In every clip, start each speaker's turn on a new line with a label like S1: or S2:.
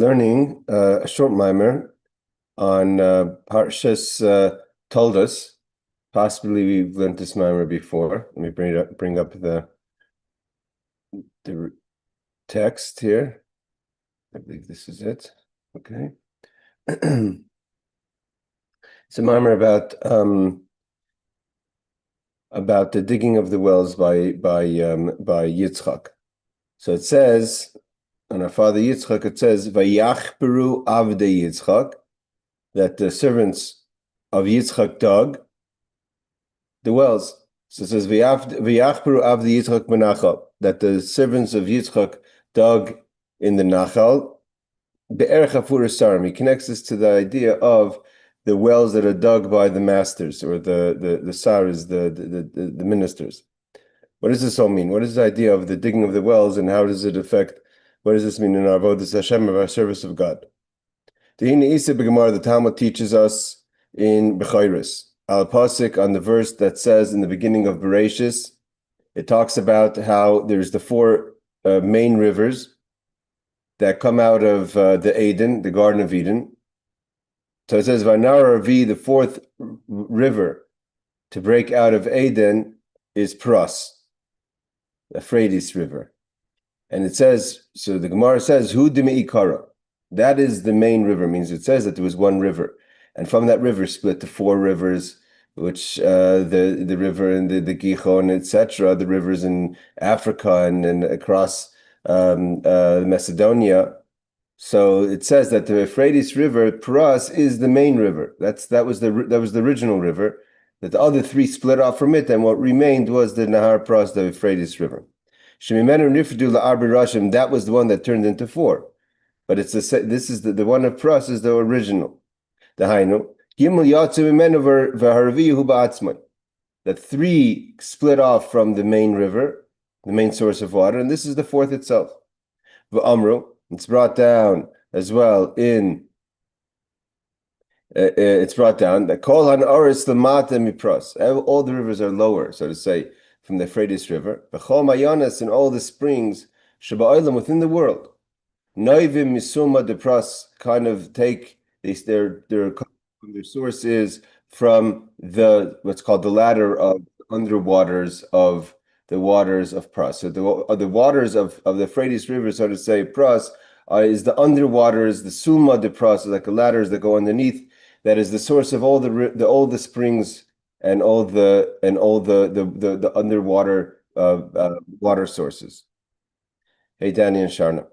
S1: learning a short Maamar on Parshas Toldos. Possibly we've learned this Maamar before. Let me bring up the text here. I believe this is it. Okay. It's a Maamar about the digging of the wells by Yitzchak. So it says, on our father Yitzchak, it says, Vayachperu avdei Yitzchak, that the servants of Yitzchak dug the wells. So it says, Vayachperu avdei Yitzchak benachal, that the servants of Yitzchak dug in the Nachal. Be'erech hafur sarim. He connects this to the idea of the wells that are dug by the masters, or the saras, the ministers. What does this all mean? What is the idea of the digging of the wells, and how does it affect? What does this mean in our Avodas Hashem, of our service of God? The Talmud teaches us in Bechayris, al pasuk, on the verse that says in the beginning of Bereshis, it talks about how there's the four main rivers that come out of the Eden, the Garden of Eden. So it says, Vanar Ravi, the fourth river to break out of Eden is Pras, the Euphrates River. And it says, so the Gemara says, Hu Ikara. That is the main river, means it says that there was one river. And from that river split the four rivers, which the river in the Gihon, etc., the rivers in Africa and across Macedonia. So it says that the Euphrates River, Pras, is the main river. That was the original river. That the other three split off from it, and what remained was the Nahar Pras, the Euphrates River. That was the one that turned into four. But this is the one of Pras is the original. The Hainu. That three split off from the main river, the main source of water, and this is the fourth itself. V'amru, it's brought down as well in. It's brought down that Kol Hanoris Lamata Mipras. All the rivers are lower, so to say, from the Euphrates River. B'chol Mayanas, and all the springs Shaba'olam within the world. Noivim Misuma de Pras kind of take their source is from what's called the ladder of underwaters of the waters of Pras. So the waters of the Euphrates River, so to say, Pras is the underwaters, the Suma de Pras, like the ladders that go underneath. That is the source of all the springs and all the underwater water sources. Hey, Danny and Sharna.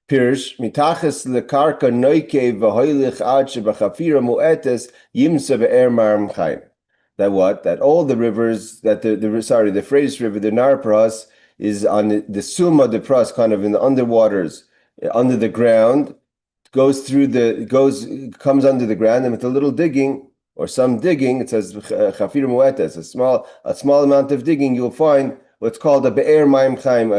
S1: Pirsh mitaches lekarka noike v'hoilich ad shebachafira mu'etes yimsa be'er maram chayim. That what? That all the rivers that the Euphrates River, the Nar Pras, is on the Suma de Pras, kind of in the underwaters, under the ground. Comes under the ground, and with a little digging or some digging, it says chafir muetes, a small amount of digging, you'll find what's called a be'er mayim chaim,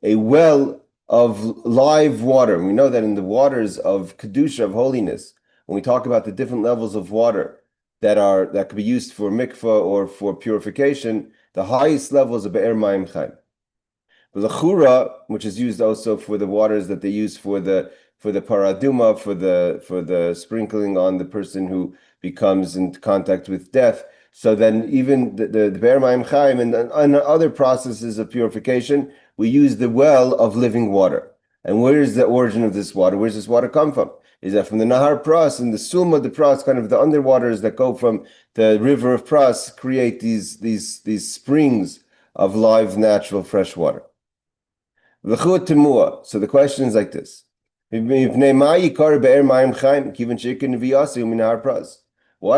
S1: a well of live water. We know that in the waters of kedusha, of holiness, when we talk about the different levels of water that could be used for mikvah or for purification, the highest level is a be'er mayim chaim. But the chura, which is used also for the waters that they use for the paraduma, for the sprinkling on the person who becomes in contact with death. So then even the Be'er Mayim Chaim and other processes of purification, we use the well of living water. And where is the origin of this water? Where does this water come from? Is that from the Nahar Pras and the Suma de Pras, kind of the underwaters that go from the river of Pras, create these springs of live, natural, fresh water. So the question is like this. Why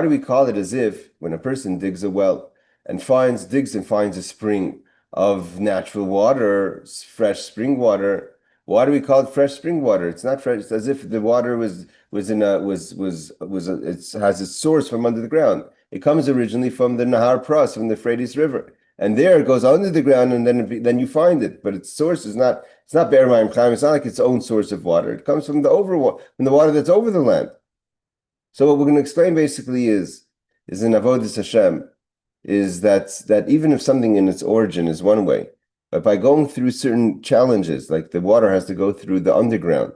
S1: do we call it as if when a person digs a well and finds a spring of natural water, fresh spring water? Why do we call it fresh spring water? It's not fresh. It's as if the water it has its source from under the ground. It comes originally from the Nahar Pras, from the Euphrates River. And there it goes under the ground, and then you find it. But its source is not. It's not Be'er Mayim Chaim. It's not like its own source of water. It comes from the water that's over the land. So what we're going to explain basically is in Avodas Hashem, is that even if something in its origin is one way, but by going through certain challenges, like the water has to go through the underground,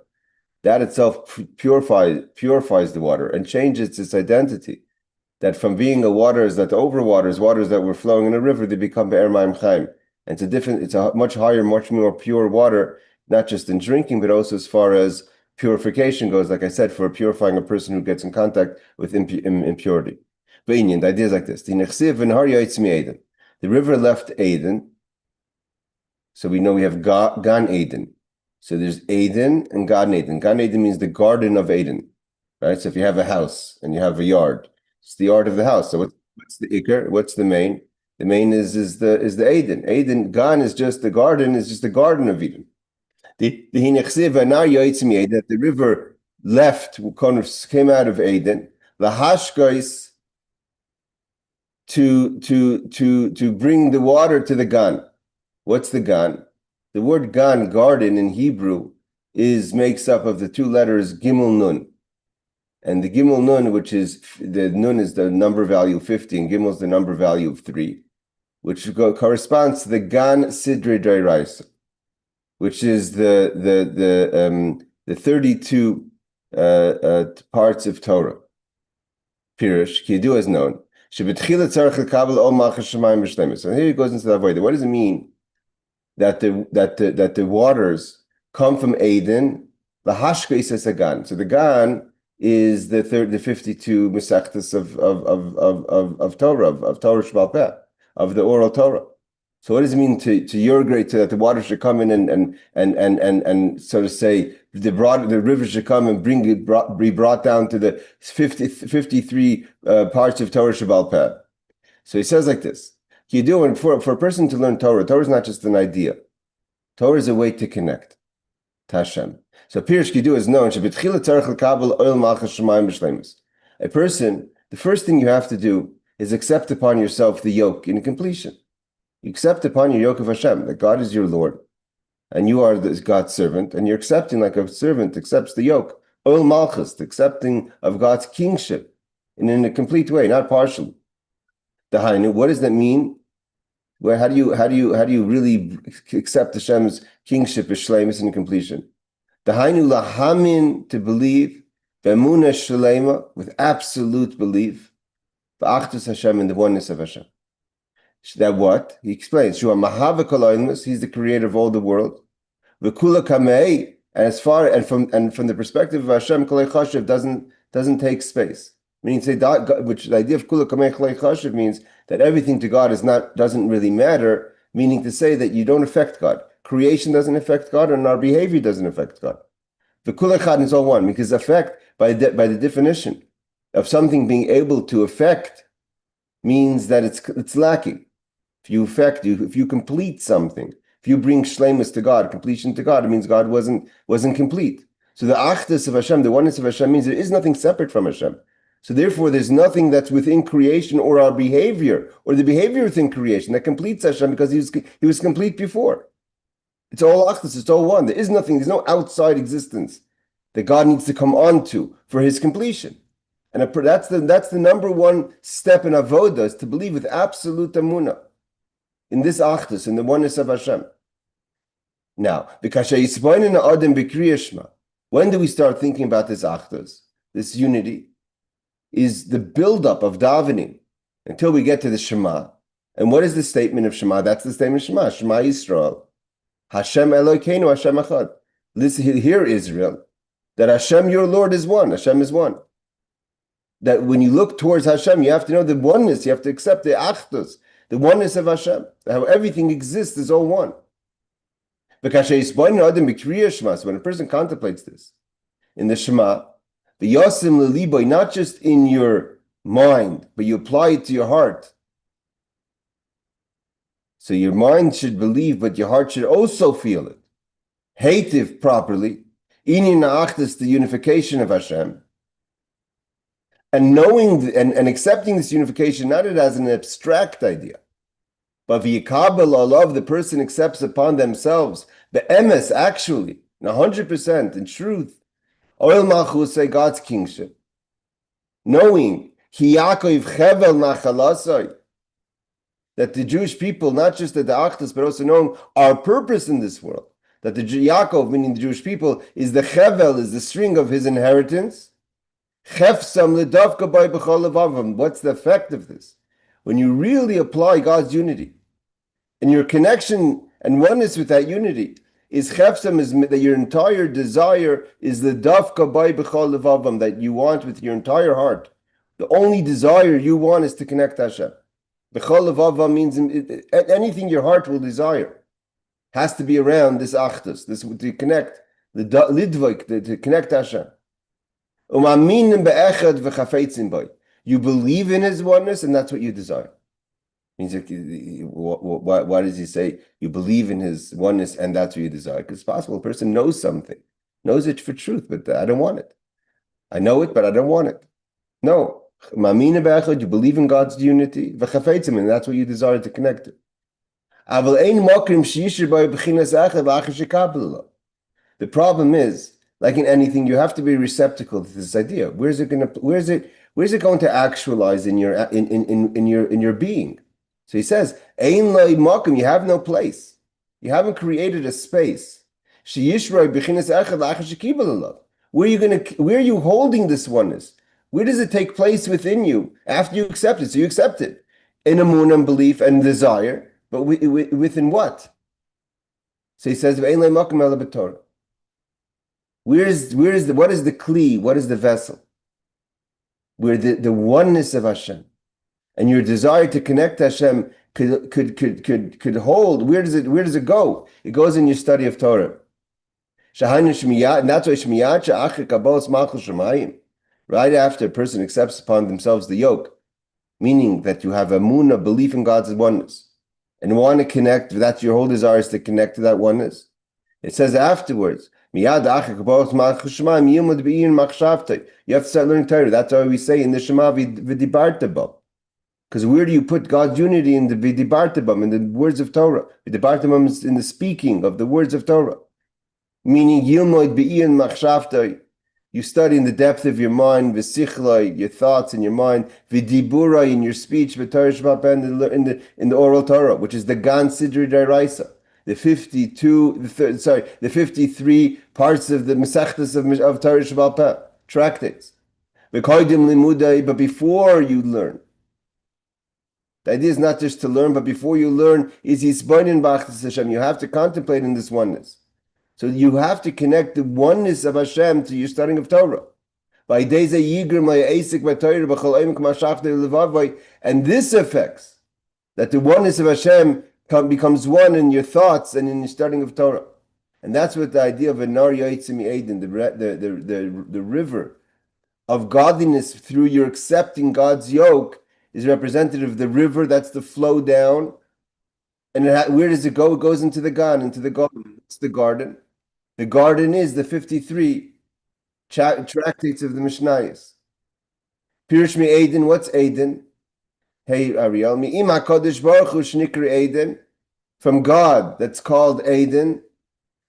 S1: that itself purifies the water and changes its identity. That from being waters that were flowing in a river, they become Be'er Mayim Chaim. And it's a much higher, much more pure water, not just in drinking, but also as far as purification goes, like I said, for purifying a person who gets in contact with impurity. But the idea is like this. The river left Eden. So we know we have Gan Eden. So there's Eden and Gan Eden. Gan Eden means the garden of Eden, right? So if you have a house and you have a yard, it's the yard of the house. So what's the Iker? What's the main? The main is the Eden. Eden, Gan is just the garden, is just the garden of Eden. The that the river left, kind of came out of Eden, the Hashgais to bring the water to the Gan. What's the Gan? The word Gan, garden in Hebrew, makes up of the two letters Gimel Nun. And the Gimel Nun, which is, the Nun is the number value 50, and Gimel is the number value of 3, which corresponds to the Gan Sidrei Doraisa, which is the 32 parts of Torah. Pirush, Kidu is known. So here he goes into the avodah. What does it mean that the waters come from Eden? The Hashka is a Gan. So the Gan is the 52 Mesechtas of Torah, of Torah Shebal Peh, of the oral Torah. So what does it mean to your great, that the water should come in and so to say, the river should come and be brought down to the 53 parts of Torah Shebal Peh? So he says like this: for a person to learn Torah is not just an idea. Torah is a way to connect to Hashem. So Pirush Kidu is known. A person, the first thing you have to do is accept upon yourself the yoke in completion. You accept upon your yoke of Hashem, that God is your Lord, and you are God's servant, and you're accepting like a servant accepts the yoke. Oil Malchus, the accepting of God's kingship in a complete way, not partially. What does that mean? Well, how do you really accept Hashem's kingship as shleimus in completion? Dahainu lahamin, to believe, b'emunah shleima, with absolute belief, b'achdus Hashem, in the oneness of Hashem. That what? He explains, Shua Mahava Kol Oilmus, he's the creator of all the world. V'kula kamei, and from the perspective of Hashem, Kol Chashiv doesn't take space. Meaning, which the idea of Kula kamei Kol Chashiv means that everything to God doesn't really matter. Meaning to say that you don't affect God. Creation doesn't affect God, and our behavior doesn't affect God. V'kula Chad is all one, because affect by the definition of something being able to affect means that it's lacking. If you complete something, if you bring shleimus to God, completion to God, it means God wasn't complete. So the achdus of Hashem, the oneness of Hashem, means there is nothing separate from Hashem. So therefore, there's nothing that's within creation or our behavior, or the behavior within creation that completes Hashem, because he was complete before. It's all achdus, it's all one. There's no outside existence that God needs to come onto for his completion. And that's the number one step in avodah, is to believe with absolute amunah in this achdus, in the oneness of Hashem. Now, when do we start thinking about this achdus, this unity? Is the buildup of davening until we get to the Shema. And what is the statement of Shema? That's the statement of Shema. Shema Yisrael. Hashem Elokeinu, Hashem Echad. Listen, hear Israel, that Hashem your Lord is one. Hashem is one. That when you look towards Hashem, you have to know the oneness. You have to accept the achdus, the oneness of Hashem. How everything exists is all one. When a person contemplates this in the Shema, not just in your mind, but you apply it to your heart. So your mind should believe, but your heart should also feel it. Hativ properly, the unification of Hashem. And knowing and accepting this unification, not as an abstract idea, but v'yikabel alav, the person accepts upon themselves, the emes, actually, 100%, in truth, oil malchus, say God's kingship. Knowing, ki Yaakov chevel nachalasai, that the Jewish people, not just at the achdus, but also knowing our purpose in this world, that the Yaakov, meaning the Jewish people, is the chevel, is the string of his inheritance. Chefsam ledavka by b'chol levavam. What's the effect of this? When you really apply God's unity, and your connection and oneness with that unity is chefsam, is that your entire desire is the davka by b'chol levavam, that you want with your entire heart. The only desire you want is to connect to Hashem. B'chol levavam means anything your heart will desire has to be around this achdus, this to connect, the lidvik, to connect to Hashem. You believe in His oneness, and that's what you desire. Means why does He say you believe in His oneness and that's what you desire? Because it's possible a person knows something, knows it for truth, but I don't want it. I know it, but I don't want it. No, you believe in God's unity, and that's what you desire to connect to. The problem is, like in anything, you have to be receptacle to this idea. Where's it going to actualize in your being? So he says, "Ein lo makom," you have no place. You haven't created a space. Where are you holding this oneness? Where does it take place within you after you accept it? So you accept it in emunah and belief and desire, but within what? So he says, "Ein lo makom ela b'Torah." What is the kli? What is the vessel? Where the oneness of Hashem and your desire to connect to Hashem could hold. Where does it go? It goes in your study of Torah. And that's why Shmiyat, right after a person accepts upon themselves the yoke, meaning that you have emunah, belief in God's oneness, and want to connect. That's your whole desire, is to connect to that oneness. It says afterwards, you have to start learning Torah. That's why we say in the Shema, v'dibarta. Because where do you put God's unity? In the v'dibarta, in the words of Torah. V'dibarta is in the speaking of the words of Torah. Meaning, yilmoid b'in machshavta. You study in the depth of your mind, v'sichlai, your thoughts in your mind, v'dibura, in your speech, v'torah sheba'al in the oral Torah, which is the Gan Sidri D'Oraisa. The 53 parts of the Mesechtas of Torah Sheba'al Peh, tractates. But before you learn, the idea is not just to learn, but before you learn, is Yisboinin B'Achdus Hashem. You have to contemplate in this oneness. So you have to connect the oneness of Hashem to your studying of Torah. And this affects that the oneness of Hashem becomes one in your thoughts and in your studying of Torah. And that's what the idea of a nar yotzim Eden, the river of godliness through your accepting God's yoke, is representative of the river. That's the flow down. And where does it go? It goes into the garden. It's the garden. The garden is the 53 tractates of the Mishnayos. Pirush mi Eden, what's Eden? Hey Ariel, mi im HaKadosh Baruch Hu shnikra Eden, from God, that's called Eden.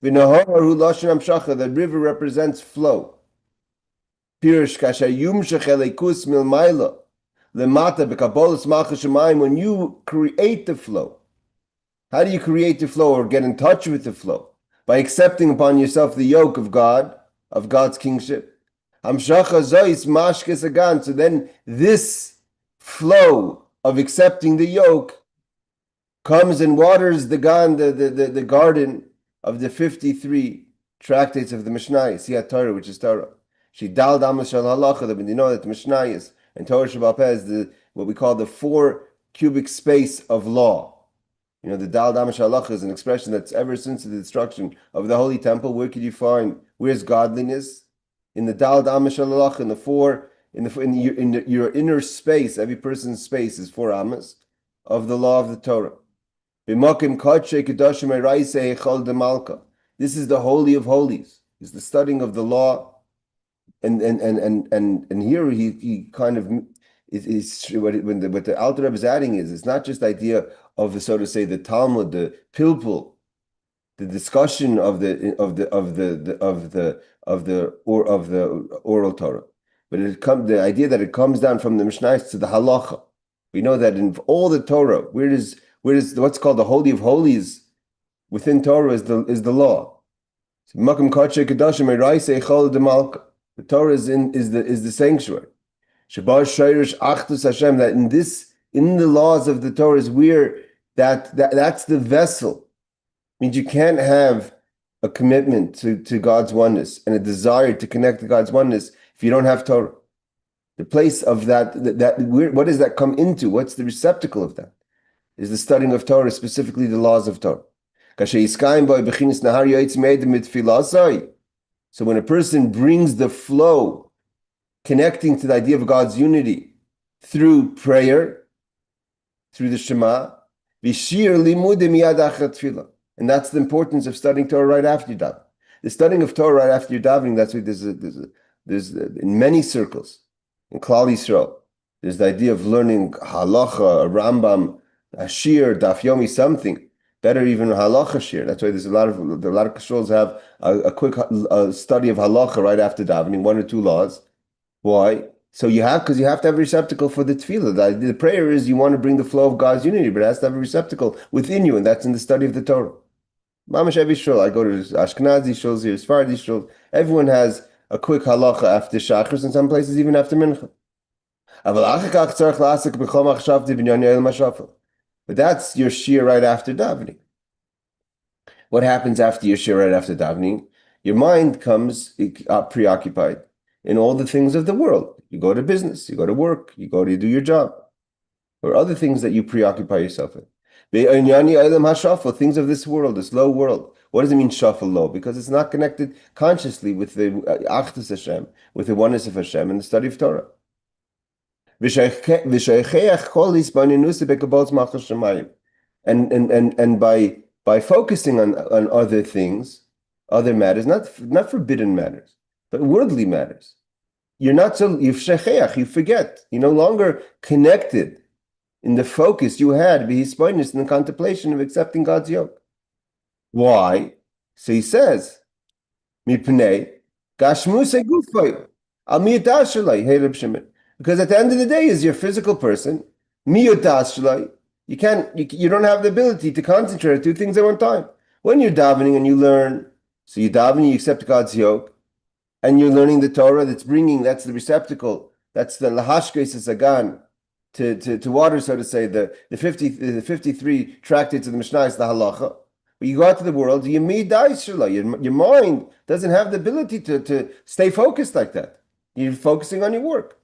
S1: V'nahar hu lashon hamshacha, the river represents flow. Pirush kasha yumshach elikus milmayla lemata b'kabolas malchus shemayim. When you create the flow, how do you create the flow or get in touch with the flow? By accepting upon yourself the yoke of God, of God's kingship. Hamshacha zois mashkes agan. So then this flow of accepting the yoke comes and waters the garden of the 53 tractates of the Mishnayos, Siyat Torah, which is Torah. Shidal damas shal halacha, that you know that the Mishnayos and Torah Sheba'al Peh is what we call the 4 cubic space of law. You know, the Dal Damash Halacha is an expression that's ever since the destruction of the Holy Temple. Where could you find? Where's godliness? In the Dal Damash Halacha, in your inner space. Every person's space is 4 amas of the law of the Torah. This is the Holy of Holies. It's the studying of the law, and here he kind of is what the Alter Rebbe is adding is, it's not just the idea of the, so to say, the Talmud, the pilpul, the discussion of the oral Torah, but the idea that it comes down from the Mishnayos to the halacha. We know that in all the Torah, where does what's called the Holy of Holies within Torah is the law. The Torah is the sanctuary. That in the laws of the Torah is where that's the vessel. Means you can't have a commitment to God's oneness and a desire to connect to God's oneness if you don't have Torah. The place of that what does that come into? What's the receptacle of that? Is the studying of Torah, specifically the laws of Torah. So when a person brings the flow, connecting to the idea of God's unity through prayer, through the Shema, and that's the importance of studying Torah right after you daven. The studying of Torah right after you're davening, that's what there's in many circles, in Klal Yisrael, there's the idea of learning halacha, a Rambam, a shir, daf yomi, something. Better even halacha shir. That's why there's a lot of kashrol's have a quick study of halacha right after davening, 1 or 2 laws. Why? So because you have to have a receptacle for the tefillah. The prayer is you want to bring the flow of God's unity, but it has to have a receptacle within you, and that's in the study of the Torah. Mamash every shul, I go to Ashkenazi shuls here, Sephardi shuls. Everyone has a quick halacha after shachris, and some places even after mincha. But that's your shir right after davening. What happens after your shir right after davening? Your mind comes preoccupied in all the things of the world. You go to business, you go to work, you go to do your job, or other things that you preoccupy yourself in. Things of this world, this low world. What does it mean, shafal low? Because it's not connected consciously with the Avodas Hashem, with the oneness of Hashem and the study of Torah. And by focusing on other things, other matters, not forbidden matters, but worldly matters, you forget. You're no longer connected in the focus you had, in the contemplation of accepting God's yoke. Why? So he says, because at the end of the day, is your physical person, you don't have the ability to concentrate on 2 things at one time. When you're davening and you learn, so you daven, you accept God's yoke, and you're learning the Torah that's the receptacle, that's the lahashkes sagan, to water, so to say, the 53 tractates of the Mishnah is the halacha. But you go out to the world, your mind doesn't have the ability to stay focused like that. You're focusing on your work.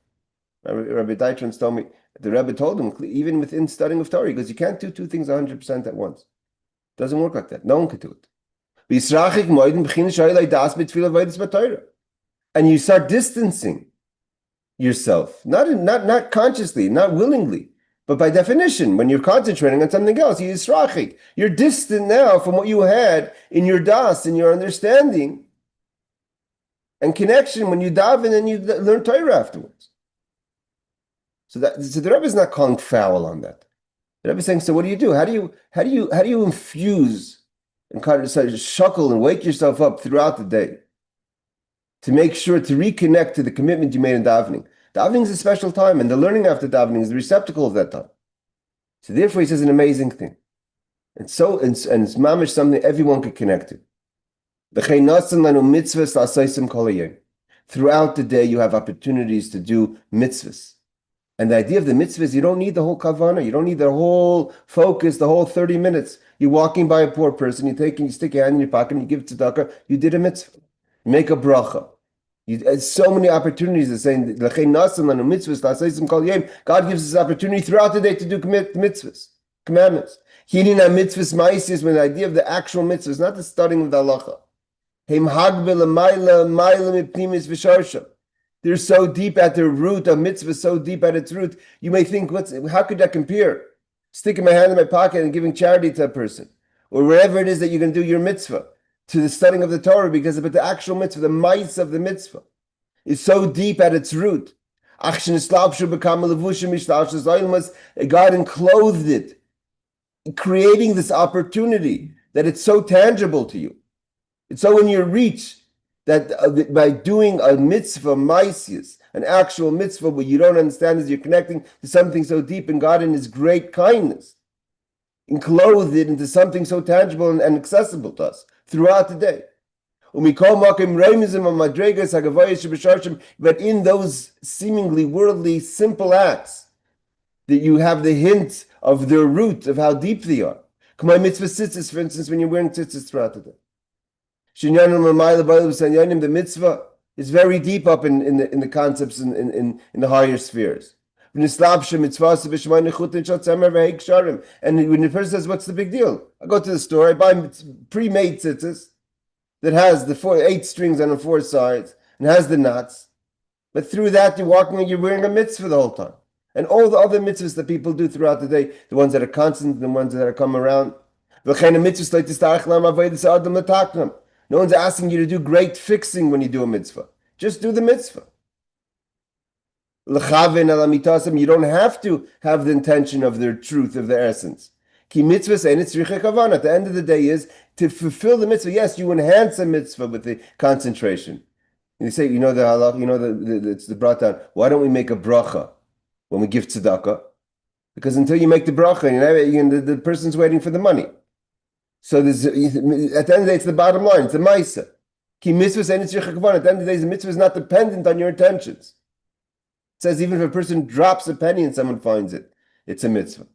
S1: Rabbi Levitin told me, the Rebbe told him, even within studying of Torah, because you can't do 2 things 100% at once. It doesn't work like that. No one can do it. And you start distancing yourself, not consciously, not willingly, but by definition, when you're concentrating on something else, you're distant now from what you had in your das, in your understanding and connection when you daven and you learn Torah afterwards. So the Rebbe is not calling foul on that. The Rebbe is saying, so what do you do? How do you infuse and kind of shuckle and wake yourself up throughout the day to make sure to reconnect to the commitment you made in davening? Davening is a special time, and the learning after davening is the receptacle of that time. So therefore, he says an amazing thing. And it's mamish something everyone could connect to. Throughout the day, you have opportunities to do mitzvahs. And the idea of the mitzvah is you don't need the whole kavanah, you don't need the whole focus, the whole 30 minutes. You're walking by a poor person, you stick your hand in your pocket and you give tzedakah, you did a mitzvah. You make a bracha. So many opportunities of saying, God gives us opportunity throughout the day to do mitzvahs, commandments. Hinina mitzvahs ma'asis, when the idea of the actual mitzvahs, not the studying of the halacha. They're so deep at their root, a mitzvah so deep at its root, you may think, how could that compare? Sticking my hand in my pocket and giving charity to a person, or wherever it is that you're going to do your mitzvah, to the studying of the Torah, but the actual mitzvah, the mice of the mitzvah, is so deep at its root. God enclothed it, creating this opportunity that it's so tangible to you. It's so in your reach that by doing a mitzvah, maisius, an actual mitzvah, what you don't understand is you're connecting to something so deep in God and His great kindness, and clothed it into something so tangible and accessible to us throughout the day. But in those seemingly worldly, simple acts, that you have the hint of their root, of how deep they are. My mitzvah tzitzis, for instance, when you're wearing tzitzis throughout the day. The mitzvah is very deep up in the concepts in the higher spheres. And when the person says, what's the big deal? I go to the store, I buy pre-made tzitzis that has the 8 strings on the 4 sides and has the knots. But through that, you're wearing a mitzvah the whole time. And all the other mitzvahs that people do throughout the day, the ones that are constant, the ones that are come around. No one's asking you to do great fixing when you do a mitzvah. Just do the mitzvah. You don't have to have the intention of their truth, of their essence. At the end of the day is to fulfill the mitzvah. Yes, you enhance a mitzvah with the concentration. And you say, the halach, it's the brought down. Why don't we make a bracha when we give tzedakah? Because until you make the bracha, the person's waiting for the money. So at the end of the day, it's the bottom line. It's the ma'isa. At the end of the day, the mitzvah is not dependent on your intentions. It says even if a person drops a penny and someone finds it, it's a mitzvah.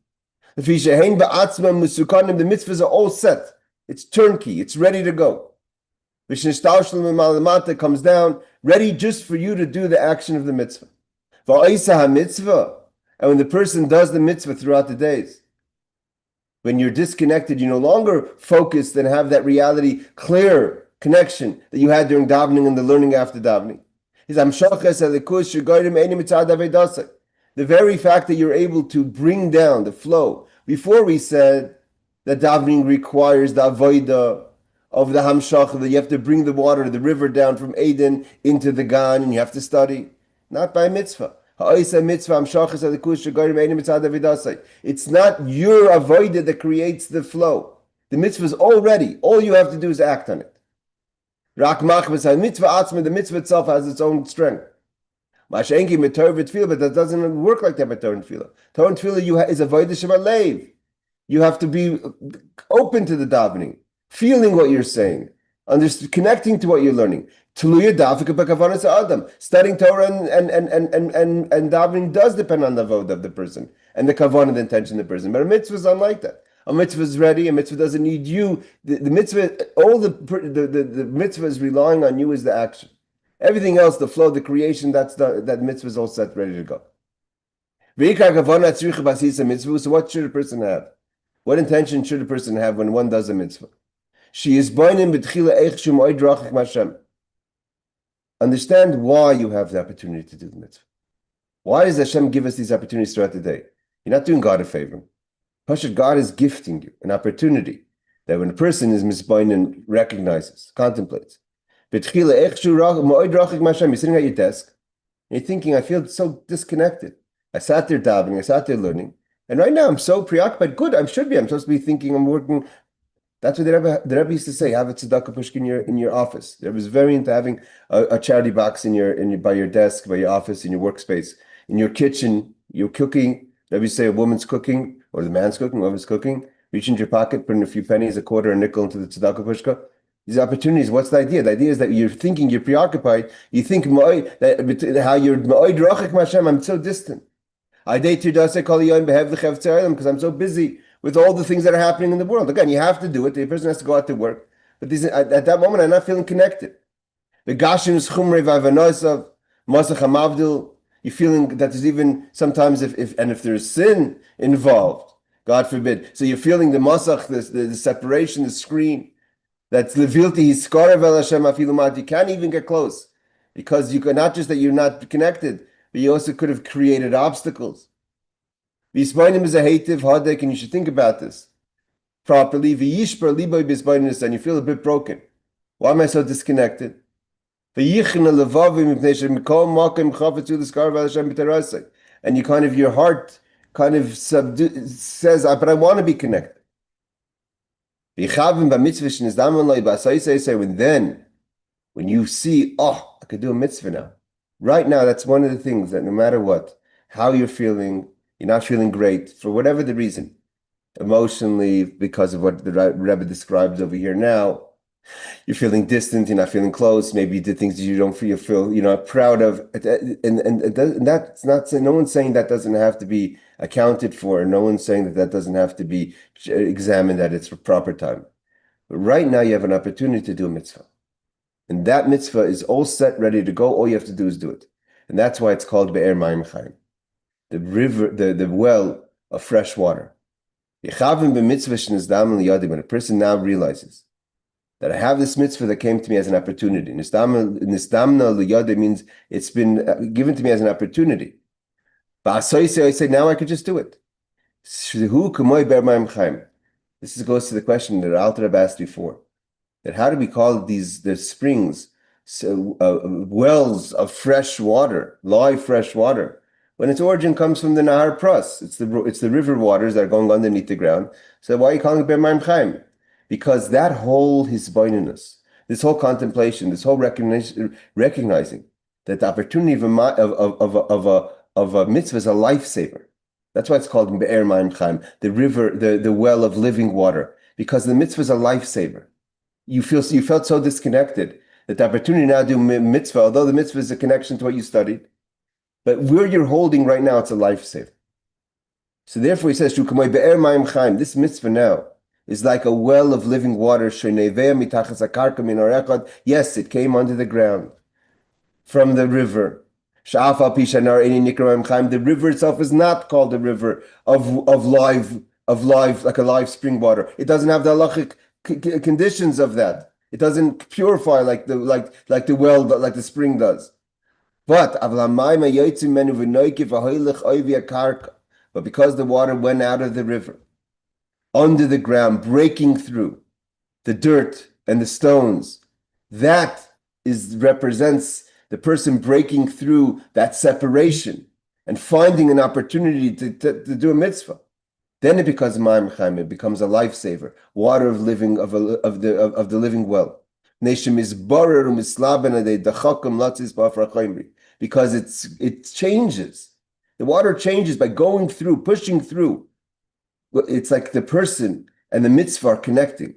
S1: The mitzvahs are all set. It's turnkey. It's ready to go. Comes down, ready just for you to do the action of the mitzvah. And when the person does the mitzvah throughout the days, when you're disconnected, you're no longer focused and have that reality, clear connection that you had during davening and the learning after davening. The very fact that you're able to bring down the flow. Before we said that davening requires the avodah of the hamshach, that you have to bring the water, the river down from Eden into the Gan, and you have to study. Not by mitzvah. It's not your avodah that creates the flow. The mitzvah is all ready. All you have to do is act on it. The mitzvah itself has its own strength. But that doesn't work like that by Torah and Tefillah. Torah and Tefillah is avodah shebalev. You have to be open to the davening, feeling what you're saying, connecting to what you're learning. Studying Torah and davening does depend on the avodah of the person and the kavanah, the intention of the person. But a mitzvah is unlike that. A mitzvah is ready. A mitzvah doesn't need you. The mitzvah, all the mitzvah is relying on you as the action. Everything else, the flow, the creation, that mitzvah is all set, ready to go. So what should a person have? What intention should a person have when one does a mitzvah? She is understand why you have the opportunity to do the mitzvah. Why does Hashem give us these opportunities throughout the day? You're not doing God a favor. God is gifting you an opportunity that when a person is misbain and recognizes, contemplates. You're sitting at your desk, and you're thinking, I feel so disconnected. I sat there davening, I sat there learning, and right now I'm so preoccupied. Good, I'm supposed to be thinking, I'm working. That's what the Rebbe used to say. Have a tzedakah pushkin in your office. The Rebbe was very into having a charity box by your desk, by your office, in your workspace, in your kitchen. You're cooking. The Rebbe used to say a woman's cooking or the man's cooking, whoever's cooking. Reach into your pocket, put in a few pennies, a quarter, a nickel into the tzedakah pushka. These opportunities. What's the idea? The idea is that you're thinking, you're preoccupied. You think how you're ma'od rachik Hashem. I'm so distant. Because I'm so busy with all the things that are happening in the world. Again, you have to do it. The person has to go out to work. But at that moment, I'm not feeling connected. You're feeling that there's even sometimes if there's sin involved, God forbid. So you're feeling the masach, the separation, the screen. That's levilti hiskarev el Hashem afilumat. You can't even get close because you could, not just that you're not connected, but you also could have created obstacles. Bisbainim is a hativ hadek, and you should think about this properly. V'yishper liboy bisbainis, and you feel a bit broken. Why am I so disconnected? V'yichna levavim mipnei shemikol makom chafetz u'liskarev el Hashem b'terasei, and you kind of, your heart kind of says, but I want to be connected. When you see, I could do a mitzvah now. Right now, that's one of the things that no matter what, how you're feeling, you're not feeling great, for whatever the reason, emotionally, because of what the Rebbe describes over here now, You're feeling distant, you're not feeling close. Maybe you did things that you don't feel you're not proud of. And that's not saying, no one's saying that doesn't have to be accounted for. No one's saying that doesn't have to be examined at its proper time. But right now you have an opportunity to do a mitzvah. And that mitzvah is all set, ready to go. All you have to do is do it. And that's why it's called Be'er Mayim Chaim, the river, the well of fresh water. When a person now realizes that I have this mitzvah that came to me as an opportunity. Nistamna liyade means it's been given to me as an opportunity. I say, now I could just do it. This goes to the question that Alter Rebbe asked before. That how do we call the springs, wells of fresh water, live fresh water, when its origin comes from the Nahar Pras? It's the river waters that are going underneath the ground. So why are you calling it Be'er Mayim Chaim? Because that whole hisbaininus, this whole contemplation, this whole recognizing that the opportunity of a mitzvah is a lifesaver. That's why it's called Be'er Mayim Chaim, the river, the well of living water, because the mitzvah is a lifesaver. You felt so disconnected that the opportunity now to do mitzvah, although the mitzvah is a connection to what you studied, but where you're holding right now, it's a lifesaver. So therefore he says, Be'er Mayim Chaim, this mitzvah now is like a well of living water. Yes, it came onto the ground from the river. The river itself is not called a river of live, like a live spring water. It doesn't have the halachic conditions of that. It doesn't purify like the well, like the spring does. But because the water went out of the river, under the ground, breaking through the dirt and the stones, that represents the person breaking through that separation and finding an opportunity to do a mitzvah. Then it becomes Mayim Chaim. It becomes a lifesaver, water of living of the living well. Because it changes. The water changes by going through, pushing through. It's like the person and the mitzvah are connecting.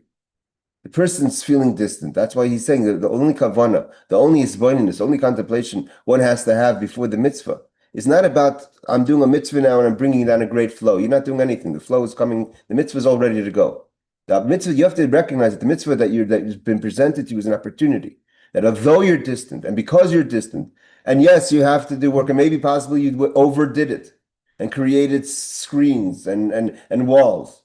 S1: The person's feeling distant. That's why he's saying that the only kavanah, the only hisbaininus, the only contemplation one has to have before the mitzvah is not about, I'm doing a mitzvah now and I'm bringing down a great flow. You're not doing anything. The flow is coming. The mitzvah is all ready to go. The mitzvah, you have to recognize that the mitzvah that's been presented to you is an opportunity. That although you're distant, and because you're distant, and yes, you have to do work, and maybe possibly you overdid it and created screens and walls.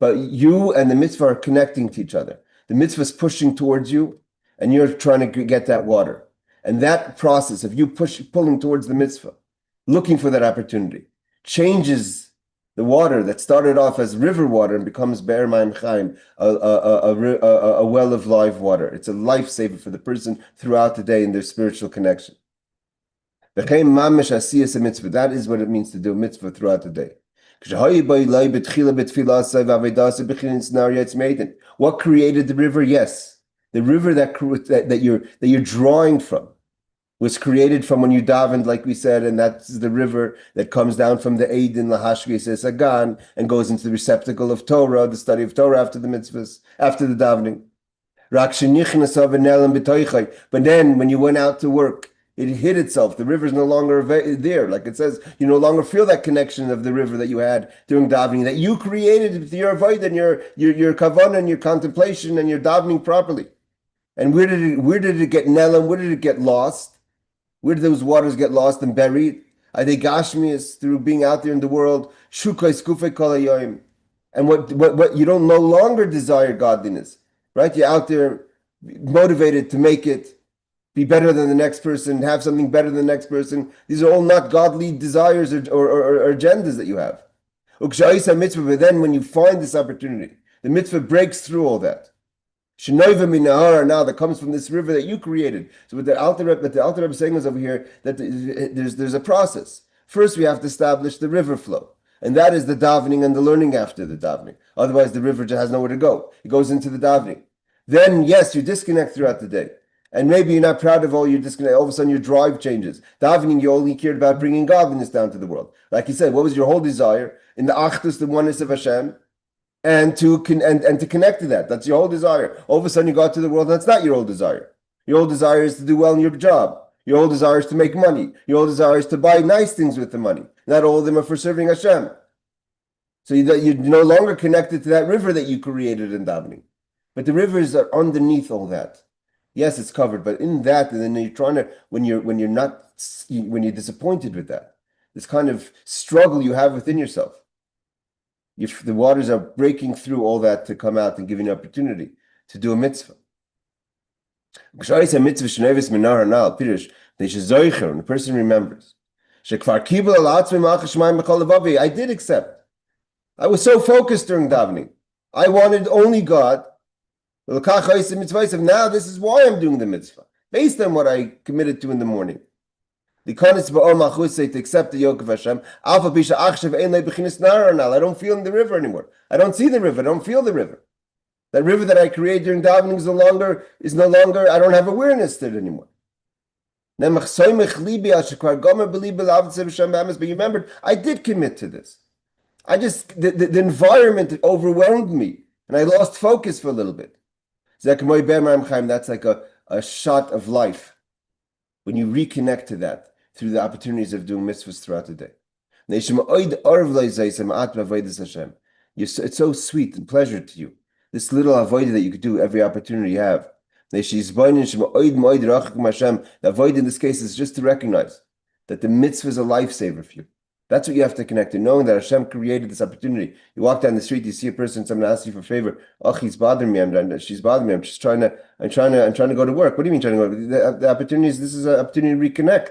S1: But you and the mitzvah are connecting to each other. The mitzvah is pushing towards you, and you're trying to get that water. And that process of you pulling towards the mitzvah, looking for that opportunity, changes the water that started off as river water and becomes Be'er Mayim Chaim, a well of live water. It's a lifesaver for the person throughout the day in their spiritual connection. That is what it means to do a mitzvah throughout the day. What created the river? Yes, the river that you're drawing from was created from when you davened, like we said, and that's the river that comes down from the Eidin Lahashkes Sagan and goes into the receptacle of Torah, the study of Torah after the mitzvahs, after the davening. But then when you went out to work, it hid itself. The river is no longer there. Like it says, you no longer feel that connection of the river that you had during davening, that you created with your avoid and your kavanah and your contemplation and your davening properly. And where did it get nelam? Where did it get lost? Where did those waters get lost and buried? Are they gashmias through being out there in the world? Shukai skufei kol hayoyim. And what you don't no longer desire godliness, right? You're out there motivated to make it, be better than the next person, have something better than the next person. These are all not godly desires or agendas that you have. But then when you find this opportunity, the mitzvah breaks through all that. Shenoiva minahara now that comes from this river that you created. So what the Alter Rebbe is saying is over here that there's a process. First, we have to establish the river flow, and that is the davening and the learning after the davening. Otherwise, the river just has nowhere to go. It goes into the davening. Then, yes, you disconnect throughout the day, and maybe you're not proud of all your disconnect. All of a sudden, your drive changes. Davening, you only cared about bringing godliness down to the world. Like he said, what was your whole desire in the Achdus, the oneness of Hashem? and to connect to that. That's your whole desire. All of a sudden you go out to the world and that's not your whole desire. Your whole desire is to do well in your job. Your whole desire is to make money. Your whole desire is to buy nice things with the money. Not all of them are for serving Hashem. So you're no longer connected to that river that you created in davening. But the rivers are underneath all that. Yes, it's covered, but in that, and then you're trying to, when you're disappointed with that, this kind of struggle you have within yourself, the waters are breaking through all that to come out and give you an opportunity to do a mitzvah. When the person remembers, I did accept. I was so focused during davening. I wanted only God. Now this is why I'm doing the mitzvah, based on what I committed to in the morning. To accept the yoke of Hashem. I don't feel in the river anymore. I don't see the river. I don't feel the river. That river that I create during davening is no longer. I don't have awareness to it anymore. But you remembered, I did commit to this. The environment overwhelmed me, and I lost focus for a little bit. That's like a shot of life when you reconnect to that through the opportunities of doing mitzvahs throughout the day. It's so sweet and pleasure to you. This little avodah that you could do every opportunity you have. The avodah in this case is just to recognize that the mitzvah is a lifesaver for you. That's what you have to connect to, knowing that Hashem created this opportunity. You walk down the street, you see a person, someone asks you for a favor. Oh, he's bothering me. She's bothering me. I'm trying to go to work. What do you mean trying to go? The opportunity is, this is an opportunity to reconnect.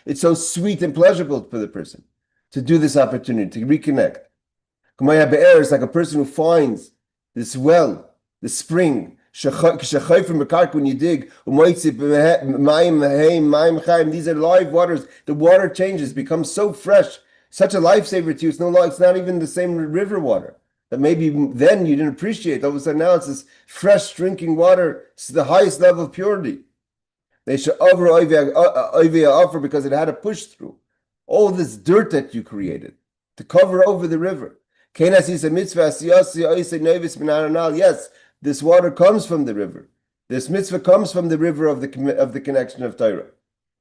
S1: It's so sweet and pleasurable for the person to do this opportunity, to reconnect. It's like a person who finds this well, the spring, when you dig, these are live waters. The water changes, becomes so fresh, such a lifesaver to you. It's not even the same river water that maybe then you didn't appreciate. All of a sudden now it's this fresh drinking water. It's the highest level of purity. They should offer because it had to push through all this dirt that you created to cover over the river. Yes, this water comes from the river. This mitzvah comes from the river of the connection of Torah.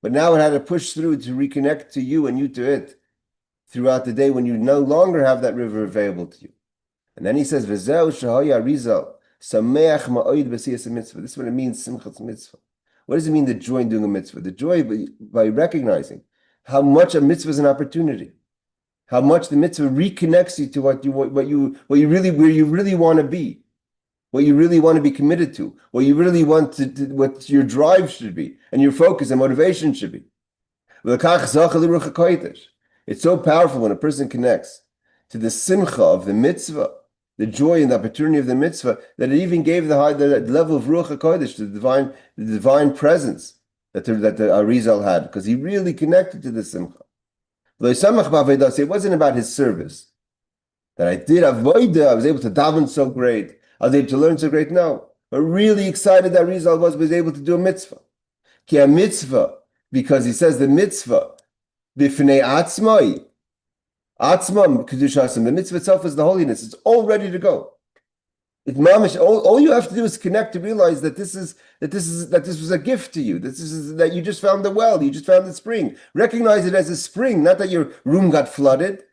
S1: But now it had to push through to reconnect to you and you to it throughout the day when you no longer have that river available to you. And then he says, This is what it means, simchat mitzvah. What does it mean, the joy in doing a mitzvah? The joy by recognizing how much a mitzvah is an opportunity. How much the mitzvah reconnects you to where you really want to be. What you really want to be committed to, what you really want what your drive should be, and your focus and motivation should be. It's so powerful when a person connects to the simcha of the mitzvah, the joy and the opportunity of the mitzvah, that it even gave the level of Ruach HaKodesh, the divine presence that the Arizal had, because he really connected to the simcha. It wasn't about his service. That I did avodah, I was able to daven so great, I was able to learn so great. No, but really excited that Rizal was able to do a mitzvah. Ki a mitzvah, because he says the mitzvah, b'fnei atzmai, atzmam kedushasam. The mitzvah itself is the holiness. It's all ready to go. It mamish. All you have to do is connect to realize that this was a gift to you. That you just found the well, you just found the spring. Recognize it as a spring, not that your room got flooded.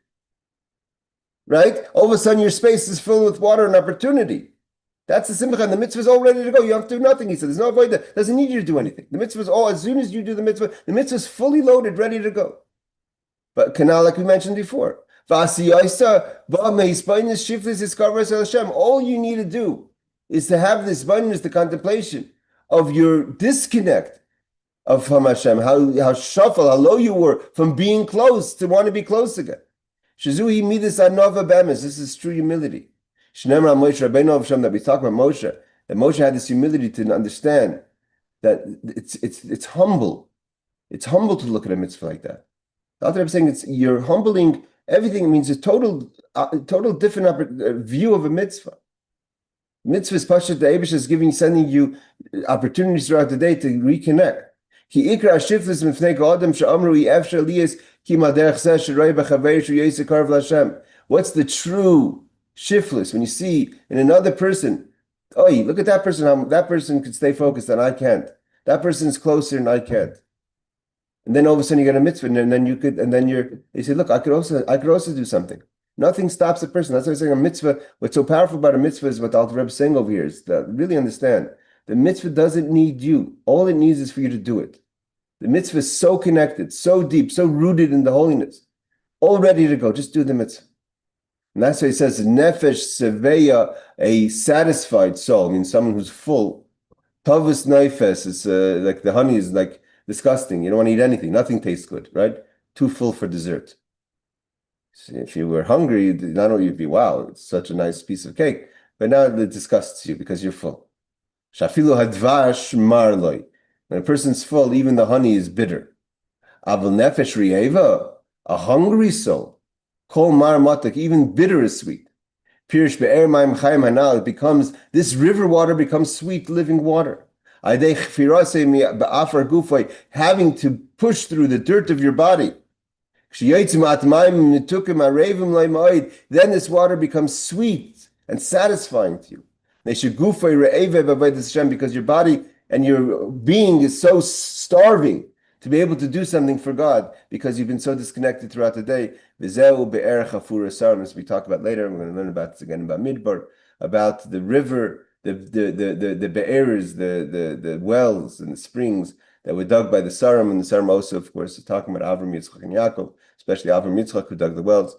S1: Right? All of a sudden your space is filled with water and opportunity. That's the simcha, and the mitzvah is all ready to go. You have to do nothing. He said, there's no avodah. Doesn't need you to do anything. The mitzvah is all, as soon as you do the mitzvah is fully loaded, ready to go. But canal, like we mentioned before. All you need to do is to have this abundance, the contemplation of your disconnect of Hashem, how shuffle, how low you were from being close to want to be close again. This is true humility. That we talk about Moshe, that Moshe had this humility to understand that it's humble. It's humble to look at a mitzvah like that. The Alter Rebbe is saying you're humbling everything. It means a total different view of a mitzvah. Mitzvah is pashat, the Eibush is sending you opportunities throughout the day to reconnect. What's the true shiftless when you see in another person? Oh, look at that person. That person could stay focused and I can't. That person's closer and I can't. And then all of a sudden you get a mitzvah, and then you say, look, I could also do something. Nothing stops a person. That's why I'm saying a mitzvah. What's so powerful about a mitzvah is what Alter Rebbe is saying over here is that really understand the mitzvah doesn't need you. All it needs is for you to do it. The mitzvah is so connected, so deep, so rooted in the holiness, all ready to go. Just do the mitzvah. And that's why he says, nefesh seveya, a satisfied soul, means someone who's full. Tavus nefesh is like the honey is like disgusting. You don't want to eat anything. Nothing tastes good, right? Too full for dessert. So if you were hungry, not only you'd be, wow, it's such a nice piece of cake, but now it disgusts you because you're full. Shafilu hadvash marloi. When a person's full, even the honey is bitter. Avil nefesh rieva, a hungry soul. Kol mar matak, even bitter is sweet. Pirish be'er ma'im chayim hanal, it becomes, this river water becomes sweet living water. Having to push through the dirt of your body. Then this water becomes sweet and satisfying to you. Because your body and your being is so starving to be able to do something for God because you've been so disconnected throughout the day. As we talk about later, we're going to learn about this again about Midbar, about the river, the be'ers, the wells and the springs that were dug by the Saram, and the Saram also, of course, is talking about Avram, Yitzchak, and Yaakov, especially Avram Yitzchak, who dug the wells.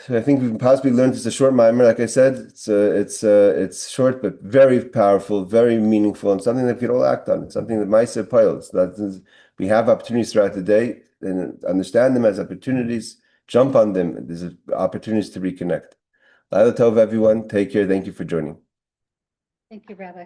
S1: So I think we can possibly learn just a short Maamar. Like I said, it's short but very powerful, very meaningful, and something that we could all act on. It's something that Maaseh Payil. We have opportunities throughout the day, and understand them as opportunities. Jump on them. There's opportunities to reconnect. Laila Tov, everyone. Take care. Thank you for joining.
S2: Thank you, Rabbi.